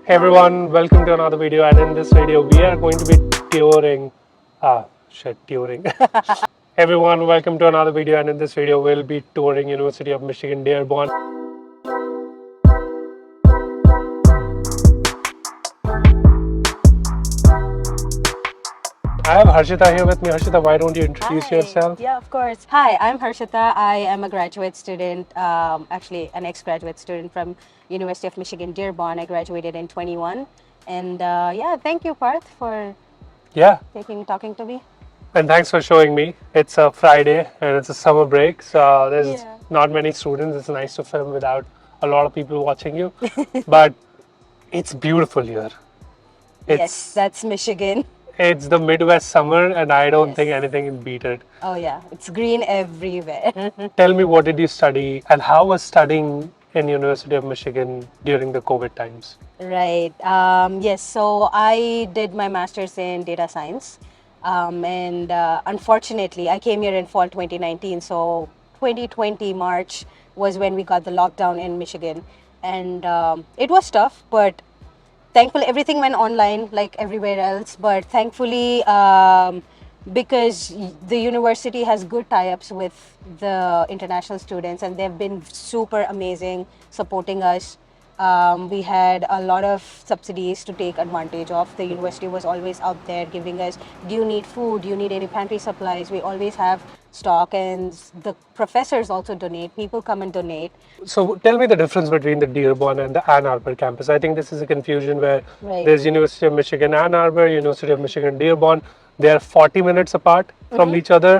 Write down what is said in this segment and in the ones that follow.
Hey everyone, welcome to another video, and in this video we are going to be touring touring. Everyone, welcome to another video, and in this video we'll be touring University of Michigan Dearborn. I have Harshita here with me. Harshita, why don't you introduce yourself? Yeah, of course. Hi, I'm Harshita. I am a graduate student, actually an ex-graduate student from University of Michigan Dearborn. I graduated in 21. And yeah, thank you, Parth, for Yeah, talking to me. and thanks for showing me. It's a Friday and it's a summer break, so there's Yeah. not many students. It's nice to film without a lot of people watching you, but it's beautiful here. Yes, that's Michigan. It's the Midwest summer, and I don't think Yes. anything can beat it. Oh yeah, it's green everywhere. Tell me, what did you study, and how was studying in University of Michigan during the COVID times? Right. Yes. So I did my master's in data science, and unfortunately, I came here in fall 2019. So 2020 March was when we got the lockdown in Michigan, and it was tough. But thankfully, everything went online like everywhere else. But thankfully, because the university has good tie-ups with the international students, and they've been super amazing supporting us. We had a lot of subsidies to take advantage of. The university was always out there giving us, do you need food? Do you need any pantry supplies? We always have stock, and the professors also donate. People come and donate. So tell me the difference between the Dearborn and the Ann Arbor campus. I think this is a confusion where Right. there's University of Michigan Ann Arbor, University of Michigan Dearborn. They are 40 minutes apart from each other,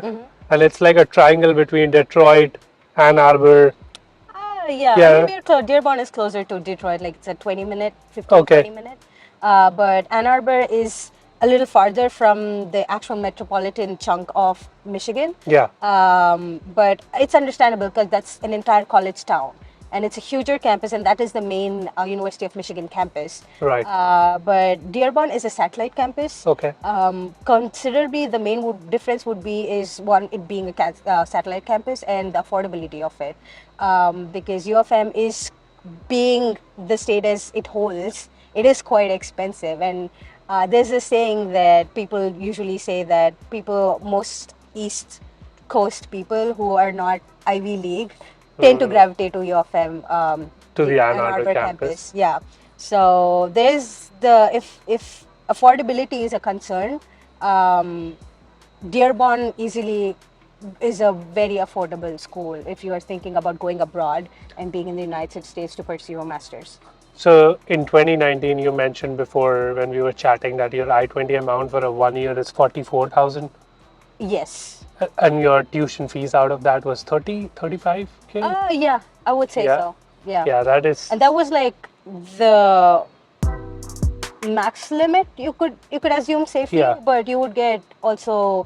and it's like a triangle between Detroit, Ann Arbor. Yeah, Yeah. I mean, Dearborn is closer to Detroit, like it's a 20-minute, 15, Okay. 20-minute. But Ann Arbor is a little farther from the actual metropolitan chunk of Michigan. Yeah. But it's understandable because that's an entire college town. And it's a huger campus, and that is the main University of Michigan campus. Right. But Dearborn is a satellite campus. Okay. Considerably, the main difference would be is one, it being a satellite campus, and the affordability of it. Because U of M is, being the status it holds, it is quite expensive. And there's a saying that people usually say that most East Coast people who are not Ivy League tend to gravitate to U of M, To the Ann Arbor campus. Yeah. So there's the, if affordability is a concern, Dearborn easily is a very affordable school if you are thinking about going abroad and being in the United States to pursue a master's. So in 2019, you mentioned before when we were chatting that your I-20 amount for a 1 year is 44,000, Yes. and your tuition fees out of that was 35K. Yeah, I would say Yeah. so. Yeah. Yeah, that is. And that was like the max limit you could assume safely. Yeah. But you would get also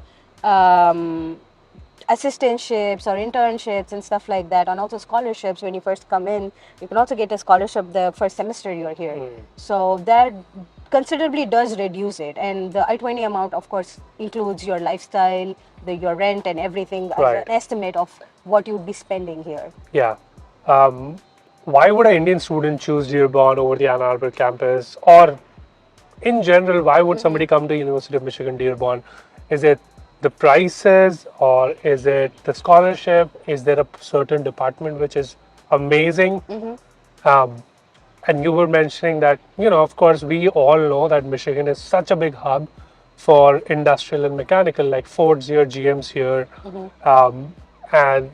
assistantships or internships and stuff like that, and also scholarships when you first come in. You can also get a scholarship the first semester you're here. So that considerably does reduce it. And the I-20 amount, of course, includes your lifestyle, your rent and everything as Right. an estimate of what you would be spending here. Yeah. Why would an Indian student choose Dearborn over the Ann Arbor campus? Or in general, why would somebody come to University of Michigan Dearborn? Is it the prices, or is it the scholarship? Is there a certain department which is amazing? And you were mentioning that, of course, we all know that Michigan is such a big hub for industrial and mechanical, like Ford's here, GM's here. And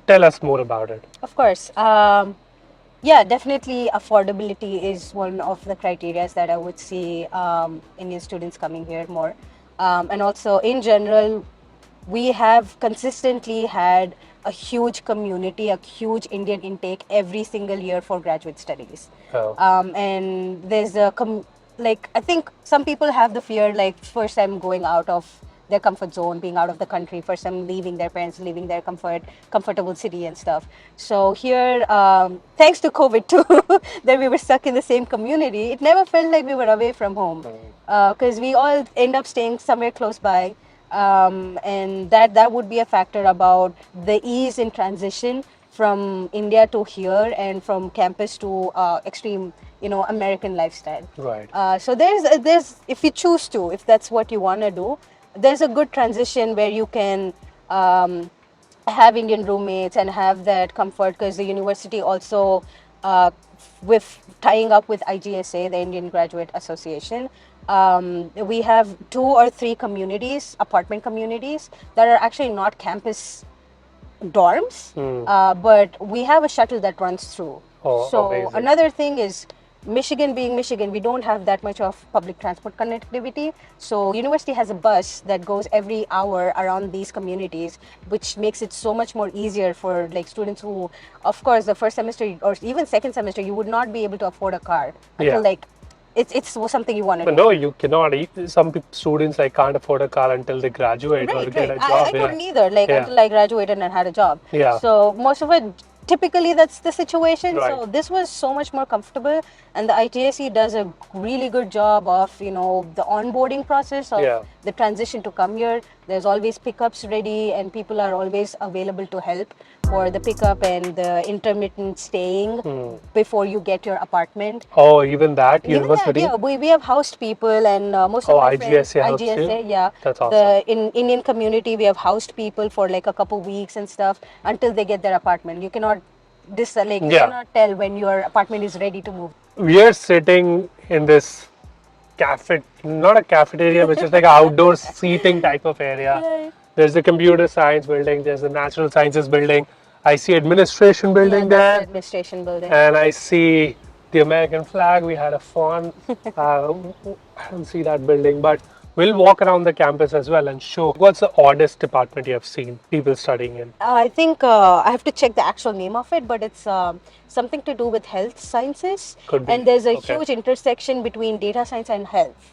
tell us more about it. Of course. Yeah, definitely affordability is one of the criteria that I would see Indian students coming here more. And also, in general, we have consistently had a huge community, a huge Indian intake every single year for graduate studies. Oh. And there's like, I think some people have the fear, like, first time going out of their comfort zone, being out of the country, first time leaving their parents, leaving their comfortable city and stuff. So here, thanks to COVID too, that we were stuck in the same community, it never felt like we were away from home, because we all end up staying somewhere close by. And that would be a factor about the ease in transition from India to here and from campus to extreme, American lifestyle. Right. So there's if you choose to, if that's what you want to do, there's a good transition where you can have Indian roommates and have that comfort, because the university also, with tying up with IGSA, the Indian Graduate Association, we have 2 or 3 communities, apartment communities, that are actually not campus dorms, but we have a shuttle that runs through. Oh, So amazing. another thing is, Michigan being Michigan, we don't have that much of public transport connectivity. So university has a bus that goes every hour around these communities, which makes it so much more easier for like students who, of course, the first semester or even second semester, you would not be able to afford a car until Yeah. like it's something you want to But do. no, you cannot. Some students like can't afford a car until they graduate or Right, get right. a I job. couldn't either, like Yeah. until I graduated and had a job. Yeah. So most of it, typically that's the situation. Right. So this was so much more comfortable, and the ITSC does a really good job of, the onboarding process of Yeah. the transition to come here. There's always pickups ready, and people are always available to help for the pickup and the intermittent staying before you get your apartment. Oh, even that Even that, university? yeah, we have housed people, and most of Oh, my friends, IGSA helps you? IGSA, yeah, That's awesome. the in Indian community, we have housed people for like a couple weeks and stuff until they get their apartment. You cannot you Yeah. cannot tell when your apartment is ready to move. We are sitting in this not a cafeteria, which is like an outdoor seating type of area. Right. There's the computer science building, there's the natural sciences building. I see administration Yeah, building that's the there, administration building. and I see the American flag. We had a fun. I don't see that building, but we'll walk around the campus as well and show what's the oddest department you have seen people studying in. I think I have to check the actual name of it, but it's something to do with health sciences. Could be. And there's a Okay. huge intersection between data science and health.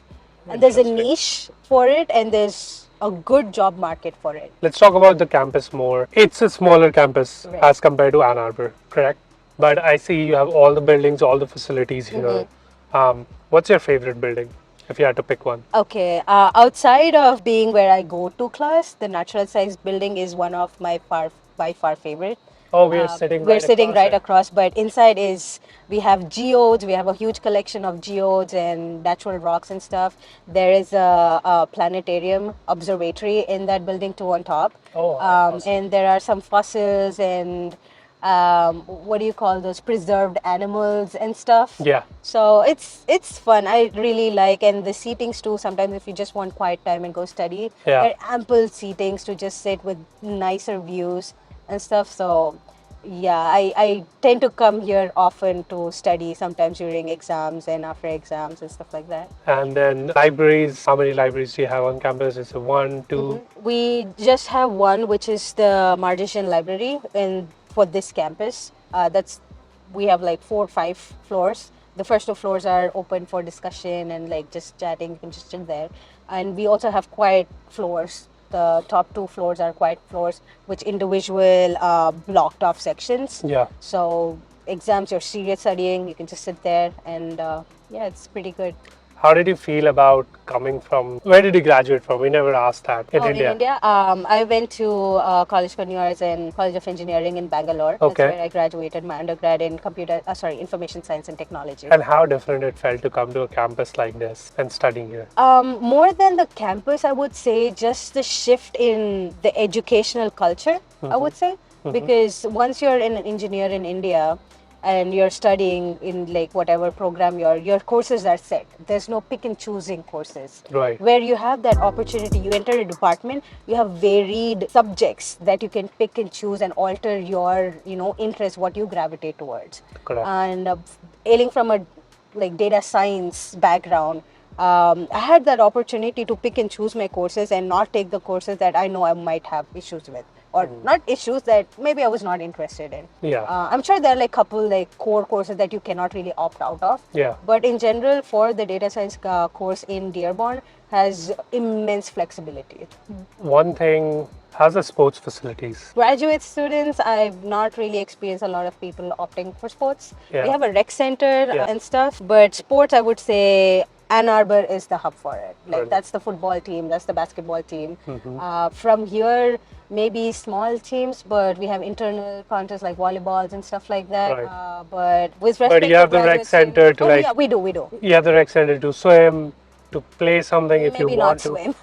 And there's a Interesting. niche for it, and there's a good job market for it. Let's talk about the campus more. It's a smaller campus Right. as compared to Ann Arbor, correct? But I see you have all the buildings, all the facilities here. What's your favorite building, if you had to pick one? Okay, outside of being where I go to class, the natural science building is one of my by far favorite. Oh, we are sitting We're right sitting across right it. across, but inside we have geodes. We have a huge collection of geodes and natural rocks and stuff. There is a planetarium observatory in that building too on top. Oh, awesome. And there are some fossils and what do you call those, preserved animals and stuff. Yeah. So it's fun. I really like, and the seatings too. Sometimes if you just want quiet time and go study, Yeah. there are ample seatings to just sit with nicer views and stuff. So yeah, I tend to come here often to study, sometimes during exams and after exams and stuff like that. And then libraries. How many libraries do you have on campus? Is it one, two? We just have one, which is the Margesian Library, and for this campus, we have like 4 or 5 floors. The first 2 floors are open for discussion and like just chatting. You can just chill there, and we also have quiet floors. The top 2 floors are quiet floors, which individual blocked off sections. Yeah. So exams, you're serious studying, you can just sit there, and yeah, it's pretty good. How did you feel about coming from? Where did you graduate from? We never asked that. In India. In India, I went to College for New Years and College of Engineering in Bangalore. Okay. That's where I graduated my undergrad in information science and technology. And how different it felt to come to a campus like this and studying here. More than the campus, I would say just the shift in the educational culture, I would say. Because once you're an engineer in India and you're studying in like whatever program your courses are set. There's no pick and choosing courses. Right. Where you have that opportunity, you enter a department, you have varied subjects that you can pick and choose and alter your, interest, what you gravitate towards. Correct. And ailing from a like data science background, I had that opportunity to pick and choose my courses and not take the courses that I know I might have issues with, or not issues that maybe I was not interested in. Yeah. I'm sure there are like couple like core courses that you cannot really opt out of. Yeah. But in general, for the data science course in Dearborn has immense flexibility. One thing, how's the sports facilities? Graduate students, I've not really experienced a lot of people opting for sports. Yeah. We have a rec center Yeah. and stuff, but sports, I would say Ann Arbor is the hub for it. Like Really? that's the football team, that's the basketball team. From here, maybe small teams, but we have internal contests like volleyballs and stuff like that. Right. But with But respect you to have the rec graduate students, center to oh like, yeah, we do. you have the rec center to swim, to play something if you Maybe want not to. swim.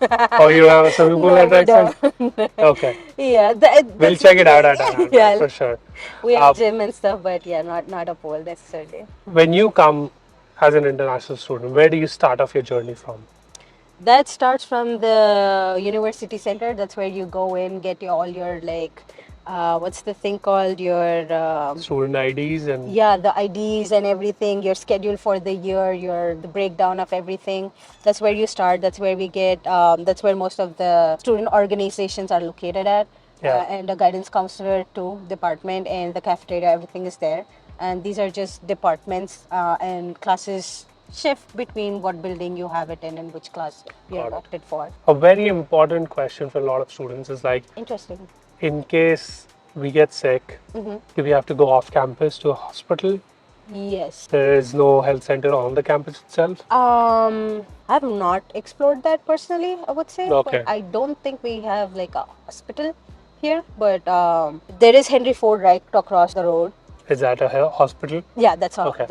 Oh, you have a swimming pool No, at we rec center? don't. Okay. Yeah, We'll that's check it out at yeah, Ann Arbor, yeah. for sure. We Uh, have gym and stuff, but yeah, not a pool necessarily. when you come as an international student, where do you start off your journey from? That starts from the university center. That's where you go in, get all your like, what's the thing called? Your Student IDs and yeah, the IDs and everything. Your schedule for the year, the breakdown of everything. That's where you start. That's where we get. That's where most of the student organizations are located at. Yeah. And the guidance counselor too, department and the cafeteria. Everything is there. And these are just departments and classes shift between what building you have it in and which class you have Got it. opted for. a very important question for a lot of students is like, Interesting. in case we get sick, do we have to go off campus to a hospital? Yes. There is no health center on the campus itself. I've not explored that personally, I would say. Okay. But I don't think we have like a hospital here. But there is Henry Ford right across the road. Is that a hospital? Yeah, that's all. Okay.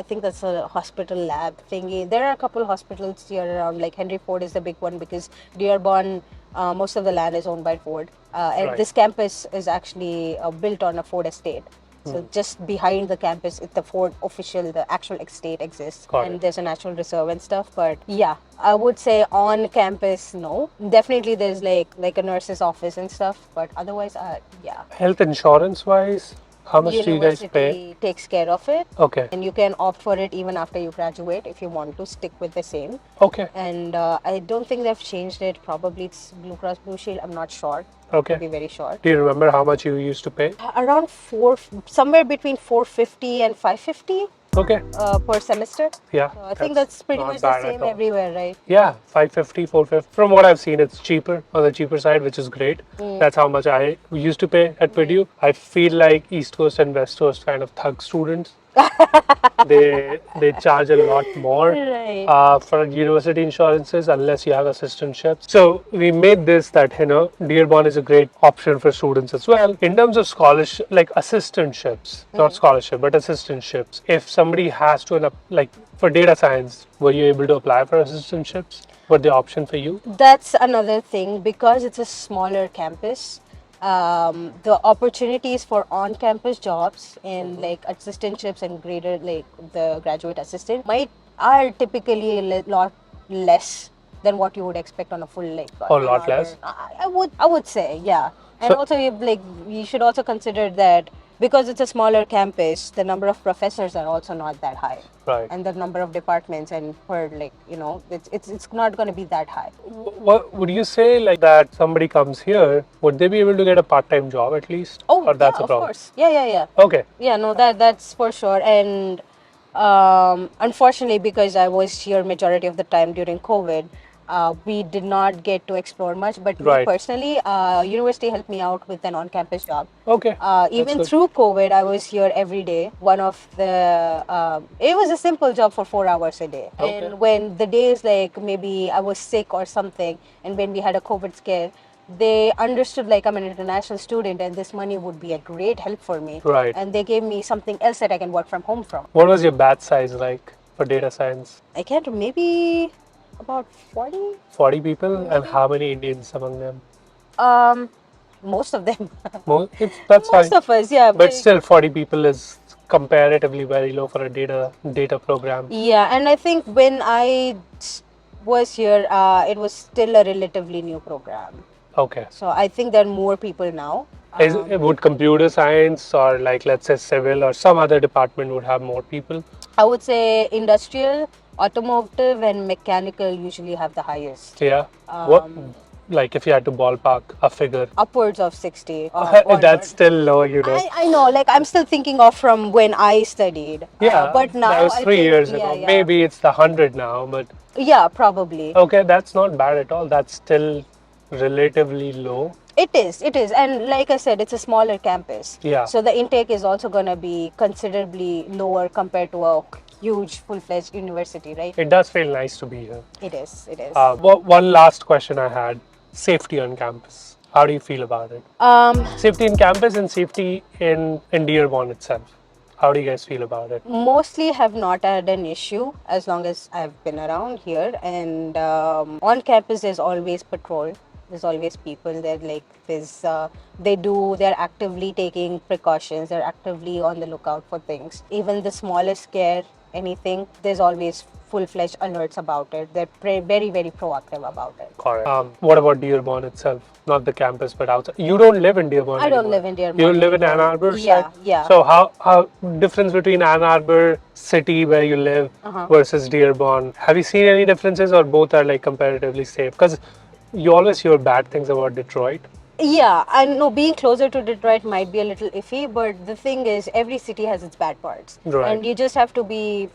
I think that's a hospital lab thingy. There are a couple hospitals here around. Like Henry Ford is the big one because Dearborn, most of the land is owned by Ford, and Right. this campus is actually built on a Ford estate. So just behind the campus, the Ford official, the actual estate exists, Got and it. there's a natural reserve and stuff. But yeah, I would say on campus, no. Definitely, there's like a nurse's office and stuff. But otherwise, yeah. Health insurance wise, how much do you guys pay? University takes care of it. Okay. And you can opt for it even after you graduate if you want to stick with the same. Okay. And I don't think they've changed it. Probably it's Blue Cross Blue Shield. I'm not sure. Okay. To be very sure. Do you remember how much you used to pay? Around somewhere between 450 and 550 Okay. per semester. Yeah. So I think that's pretty not much the bad at same all. everywhere, right? Yeah, 550, 450. From what I've seen, it's cheaper on the cheaper side, which is great. That's how much I used to pay at Purdue. I feel like East Coast and West Coast kind of thug students. they charge a lot more Right. for university insurances unless you have assistantships. So we made this that Dearborn is a great option for students as well in terms of scholarship, like assistantships, not scholarship but assistantships. If somebody has to like for data science, were you able to apply for assistantships? Were they option for you? That's another thing because it's a smaller campus. The opportunities for on-campus jobs and like assistantships and greater like the graduate assistant are typically a lot less than what you would expect on a full like. Oh, a lot less? I would say, yeah. And So- also, you should also consider that because it's a smaller campus, the number of professors are also not that high. Right. And the number of departments and per it's not going to be that high. What would you say like that? Somebody comes here, would they be able to get a part-time job at least? Oh, or that's yeah, a problem? of course. Yeah. Okay. Yeah, no, that's for sure. And unfortunately, because I was here majority of the time during COVID, we did not get to explore much. But me Right. personally, university helped me out with an on-campus job. Okay. Even good. through COVID, I was here every day. One of it was a simple job for 4 hours a day. Okay. And when the days like maybe I was sick or something, and when we had a COVID scare, they understood like I'm an international student and this money would be a great help for me. Right. And they gave me something else that I can work from home from. What was your batch size like for data science? I can't, maybe about 40? 40 people, and how many Indians among them? Most of them. That's Most fine. of us, yeah. But still, 40 people is comparatively very low for a data program. Yeah, and I think when I was here, it was still a relatively new program. Okay. So I think there are more people now. Would computer science or like let's say civil or some other department would have more people? I would say industrial, automotive, and mechanical usually have the highest. Yeah. What, like if you had to ballpark a figure? Upwards of 60. That's still low, you know. I know, like I'm still thinking of from when I studied. Yeah, but now that was I 3 think- years yeah, ago. yeah. Maybe it's the 100 now, but Yeah, probably. okay, that's not bad at all. That's still relatively low. It is, and like I said, it's a smaller campus. Yeah. So the intake is also going to be considerably lower compared to a huge, full-fledged university, right? It does feel nice to be here. It is. It is. One last question I had: safety on campus. How do you feel about it? Safety in campus and safety in Dearborn itself. How do you guys feel about it? Mostly have not had an issue as long as I've been around here. And on campus, there's always patrol. There's always people there. Like they're actively taking precautions. They're actively on the lookout for things. Even the smallest scare, anything, there's always full-fledged alerts about it. They're very, very proactive about it. Correct. What about Dearborn itself? Not the campus, but outside. You don't live in Dearborn. I don't anymore. live in Dearborn. You live in Ann Arbor. Yeah, side? yeah. So how difference between Ann Arbor city where you live versus Dearborn? Have you seen any differences, or both are like comparatively safe? Because you always hear bad things about Detroit. Yeah, I know being closer to Detroit might be a little iffy, but the thing is, every city has its bad parts, Right. and you just have to be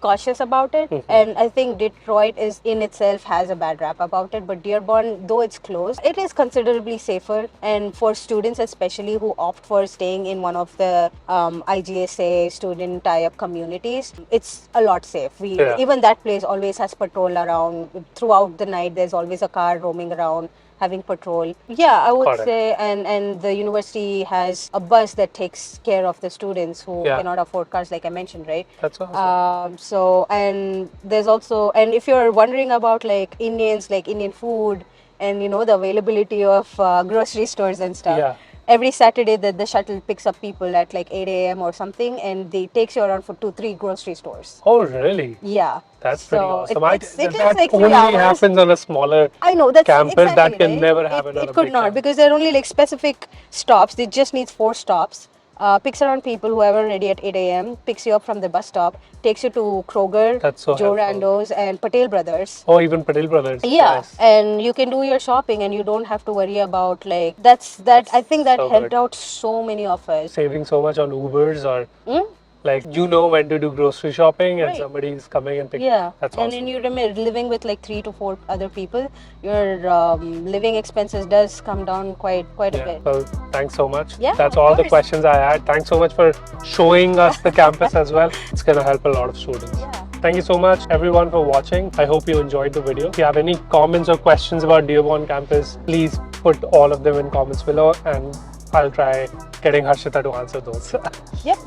cautious about it. And I think Detroit is in itself has a bad rap about it, but Dearborn, though it's close, it is considerably safer. And for students especially who opt for staying in one of the IGSA student tie-up communities, it's a lot safe. Even that place always has patrol around throughout the night. There's always a car roaming around having patrol. Yeah, I would Correct. say, and the university has a bus that takes care of the students who cannot afford cars, like I mentioned, right? That's awesome. So, and there's also, and if you're wondering about like Indians, like Indian food, and you know the availability of grocery stores and stuff. Yeah. Every Saturday, the shuttle picks up people at like 8 a.m. or something, and they takes you around for 2-3 grocery stores. Oh, really? Yeah. That's pretty awesome. It is that like only 3 hours. happens on a smaller I know that's campus. exactly That can right. never happen on It a could big not, campus. because there are only like specific stops. It just needs 4 stops. Picks around people who are ready at 8 a.m. Picks you up from the bus stop, takes you to Kroger, That's so Joe helpful. Rando's, and Patel Brothers. Oh, even Patel Brothers. Yeah, Nice. and you can do your shopping, and you don't have to worry about like that. I think that so helped good. out so many of us. Saving so much on Ubers, or Hmm? like you know when to do grocery shopping and Right. somebody's coming and picking. Yeah, That's and awesome. then you remember living with like 3 to 4 other people, your living expenses does come down quite a Yeah. bit. Well, thanks so much. Yeah, That's of all the course. questions I had. Thanks so much for showing us the campus as well. It's gonna help a lot of students. Yeah. Thank you so much everyone for watching. I hope you enjoyed the video. If you have any comments or questions about Dearborn campus, please put all of them in comments below, and I'll try getting Harshita to answer those. Yep.